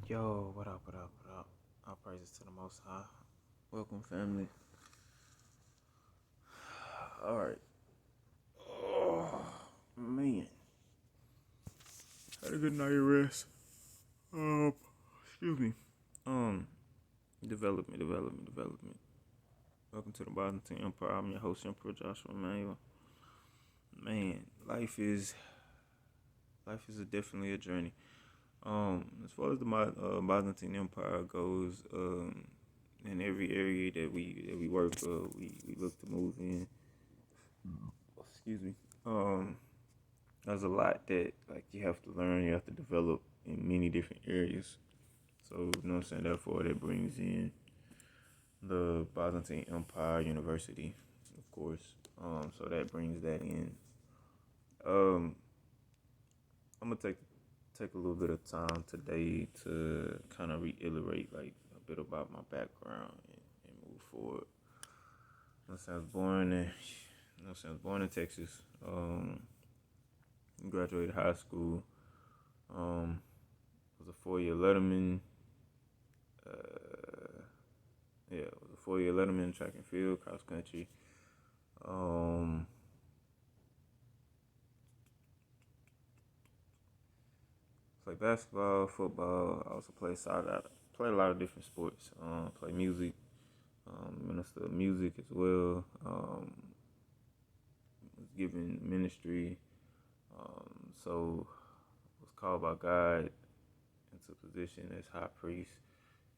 Yo, what up, what up, what up? All praises to the Most High. Welcome, family. All right. Oh, man. Had a good night rest. Excuse me. Um, development. Welcome to the Byzantine Empire. I'm your host, Emperor Joshua Emmanuel. Man, life is definitely a journey. As far as the Byzantine Empire goes, in every area that we work, we look to move in. Excuse me. Um, there's a lot that like you have to learn, you have to develop in many different areas. So you know what I'm saying. Therefore, that brings in the Byzantine Empire University, of course. So that brings that in. Um, I'm gonna take a little bit of time today to kind of reiterate like a bit about my background and move forward. You know, I was born in, I was born in Texas. Graduated high school. Was a 4 year letterman. Yeah, it was a 4 year letterman, track and field, cross country. Um, Play basketball, football. I also play soccer. I play a lot of different sports. Play music. Minister of music as well. Was given ministry. So was called by God into position as high priest,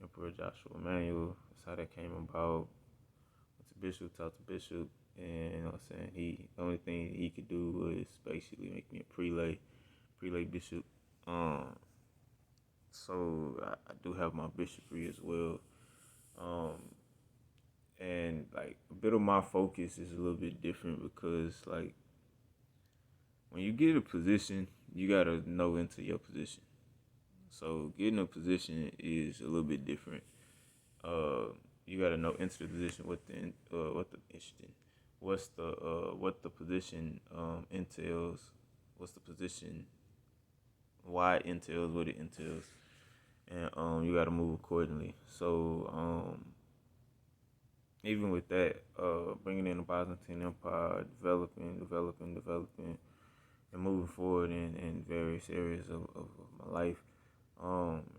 Emperor Joshua Emmanuel. That's how that came about. Went to bishop, talked to bishop, and you know what I'm saying, the only thing he could do was basically make me a prelate bishop. Um, so I do have my bishopry as well. Um, and like a bit of my focus is a little bit different because like when you get a position, you gotta know into your position. So getting a position is a little bit different. Uh, you gotta know into the position what the interesting, what the position entails, what's the position, why it entails, what it entails, and you gotta move accordingly. So even with that, bringing in the Byzantine Empire, developing, and moving forward in various areas of my life.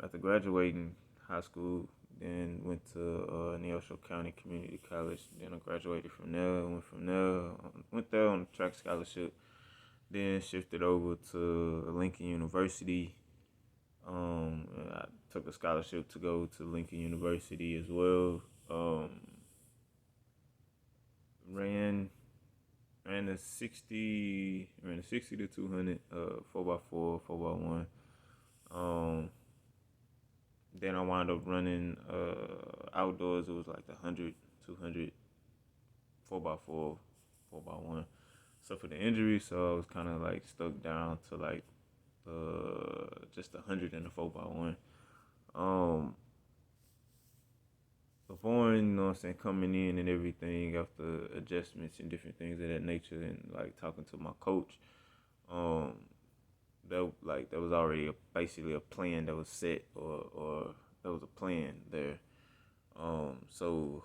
After graduating high school, then went to Neosho County Community College. Then I graduated from there. Went there on a track scholarship. Then shifted over to Lincoln University. I took a scholarship to go to Lincoln University as well. Ran ran a 60 to 200, 4x4, 4x1. Um, Then I wound up running outdoors. It was like the 100, 200, 4x4, 4x1. So for the injury, so I was kind of like stuck down to like just 100 and the 4x1. Um, Before, you know what I'm saying, coming in and everything after adjustments and different things of that nature and like talking to my coach, um, that was already basically a plan that was set or there was a plan there. So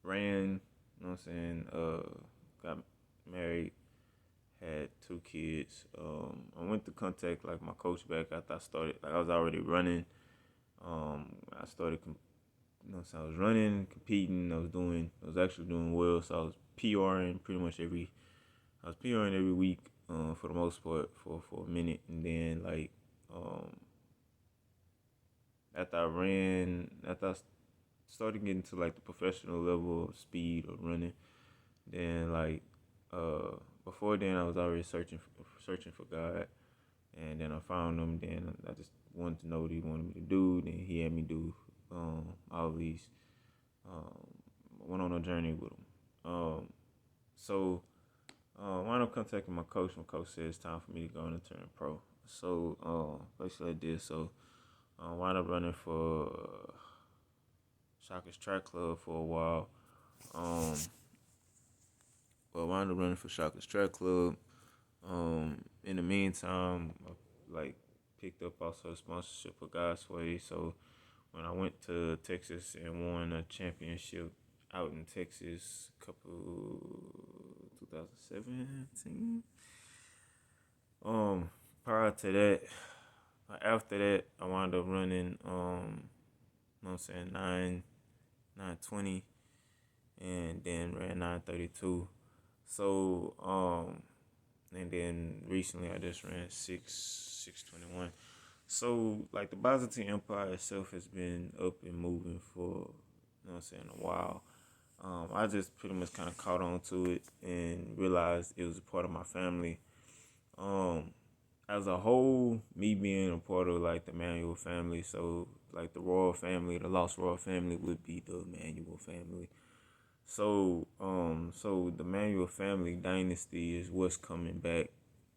ran, you know what I'm saying, got married, had 2 kids. I went to contact like my coach back after I started, like I was already running. I started, you know what I'm saying, I was running, competing, I was actually doing well. So I was PRing I was PRing every week, for the most part for a minute. And then like, um, after I started getting to like the professional level of speed of running, then like before then I was already searching for God, and then I found him. Then I just wanted to know what he wanted me to do. Then he had me do all these. Um, Went on a journey with him. So wound up contacting my coach. My coach said it's time for me to go and turn pro. So basically I did. So wound up running for Shockers Track Club for a while. Um, but wound up running for Shockers Track Club. In the meantime, like picked up also a sponsorship of God's Way. So when I went to Texas and won a championship out in Texas, 2017. Prior to that, after that, I wound up running, you know what I'm saying, 920, and then ran 932. So, and then recently I just ran 621. So, like, the Byzantine Empire itself has been up and moving for, you know what I'm saying, a while. I just pretty much kind of caught on to it and realized it was a part of my family. As a whole, me being a part of like the Manuel family, so like the royal family, the lost royal family would be the Manuel family. So the Manuel family dynasty is what's coming back.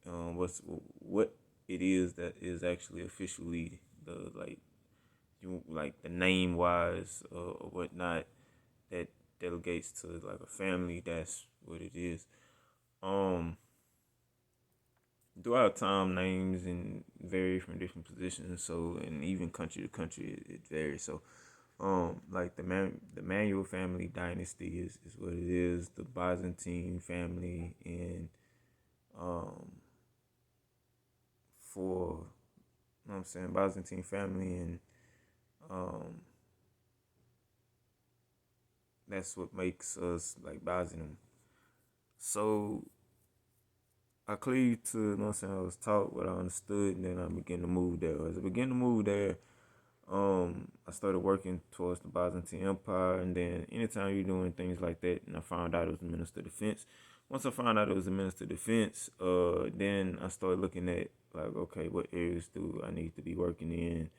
What it is that is actually officially the like the name wise or whatnot that delegates to like a family. That's what it is. Um, Throughout time, names and vary from different positions. So, and even country to country, it varies. So, like the Manuel family dynasty is what it is. The Byzantine family and um for you know what I'm saying, Byzantine family, and um that's what makes us like Byzantium. So I cleaved to, you know what I'm saying, I was taught what I understood, and then I began to move there. As I began to move there, I started working towards the Byzantine Empire, and then anytime you're doing things like that, and I found out it was the Minister of Defense. Once I found out it was the Minister of Defense, then I started looking at like, okay, what areas do I need to be working in?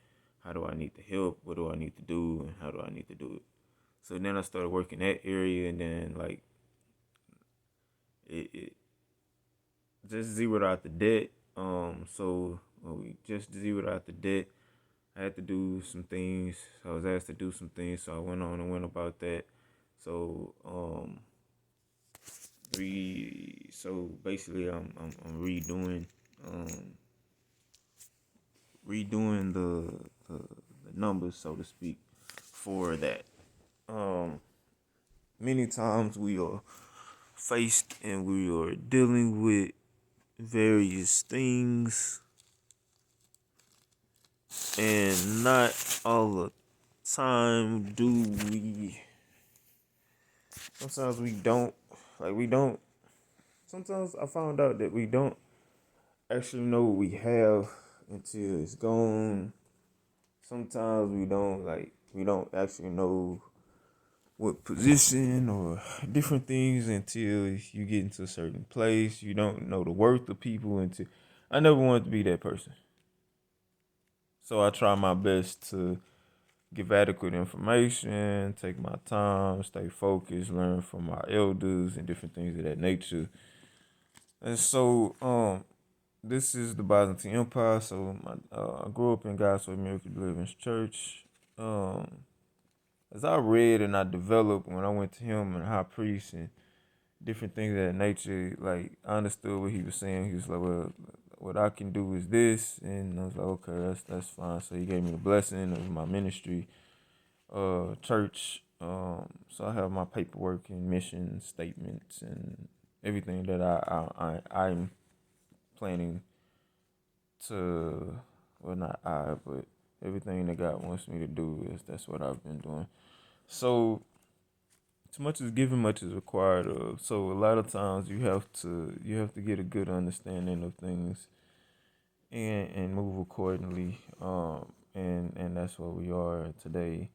How do I need to help? What do I need to do? And how do I need to do it? So then I started working that area, and then like it just zeroed out the debt. So when we just zeroed out the debt, I had to do some things. I was asked to do some things, so I went on and went about that. So so basically I'm um redoing the numbers, so to speak, for that. Um, Many times we are faced and we are dealing with various things, and not all the time do we. Sometimes we don't. Like, we don't. Sometimes I found out that we don't actually know what we have until it's gone. Sometimes we don't actually know what position or different things until you get into a certain place. You don't know the worth of people until. I never wanted to be that person. So I try my best to give adequate information, take my time, stay focused, learn from my elders and different things of that nature. And so, this is the Byzantine Empire. So I grew up in God's Way Miracle Deliverance Church. As I read and I developed when I went to him and high priest and different things of that nature, like I understood what he was saying. He was like, well, what I can do is this, and I was like, okay, that's fine. So he gave me the blessing of my ministry, church. So I have my paperwork and mission statements and everything that I'm planning to, well, not I, but everything that God wants me to do is that's what I've been doing. So too much is given, much is required of. So a lot of times you have to get a good understanding of things and move accordingly. And that's where we are today.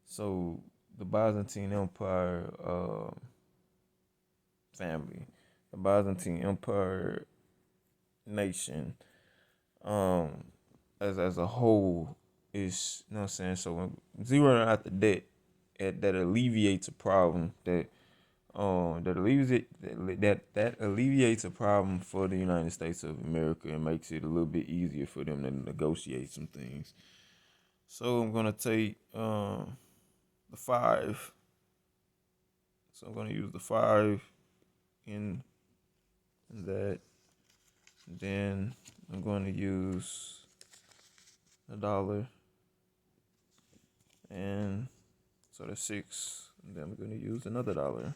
So the Byzantine Empire family, the Byzantine Empire nation, um, as a whole is, you know what I'm saying. So when zeroing out the debt, that alleviates a problem that alleviates a problem for the United States of America and makes it a little bit easier for them to negotiate some things. So I'm gonna take the 5. So I'm gonna use the 5 in that. Then I'm going to use a dollar, and so that's 6. And then we're gonna use another dollar,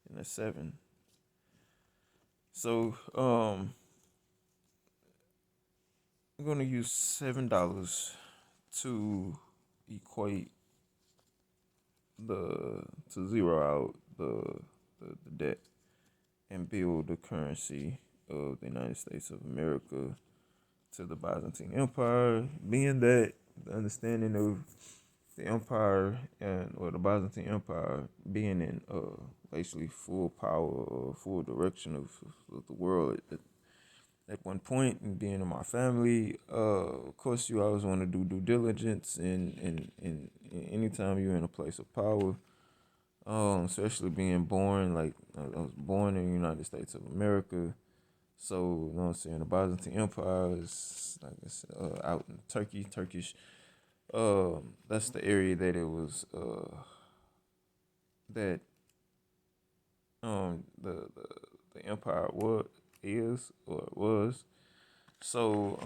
and that's 7. So I'm gonna use $7 to equate the to zero out the debt and build the currency of the United States of America to the Byzantine Empire, being that the understanding of the empire and or the Byzantine Empire being in basically full power or full direction of the world at one point, and being in my family, of course you always want to do due diligence and anytime you're in a place of power, especially being born, like I was born in the United States of America. So, you know what I'm saying? The Byzantine Empire is like it's out in Turkish. That's the area that it was that the empire was. So,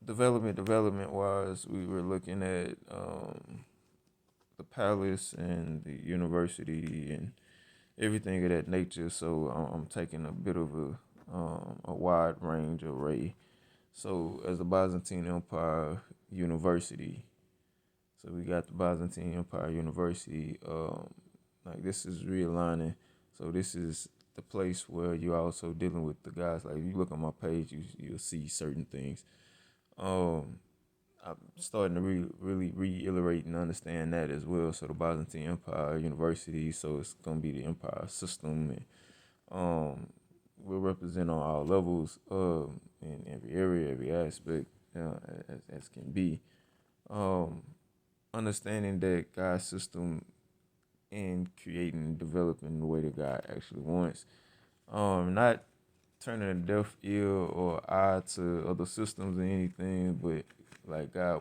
development wise, we were looking at the palace and the university and everything of that nature. So I'm taking a bit of a wide range array. So as the Byzantine Empire University, so we got the Byzantine Empire University. Like this is realigning. So this is the place where you're also dealing with the guys. Like if you look on my page, you'll see certain things. Um, I'm starting to really reiterate and understand that as well. So the Byzantine Empire University, so it's gonna be the empire system, and we'll represent on all levels, in every area, every aspect, as can be. Um, Understanding that God's system and creating and developing the way that God actually wants. Not turning a deaf ear or eye to other systems or anything, but like God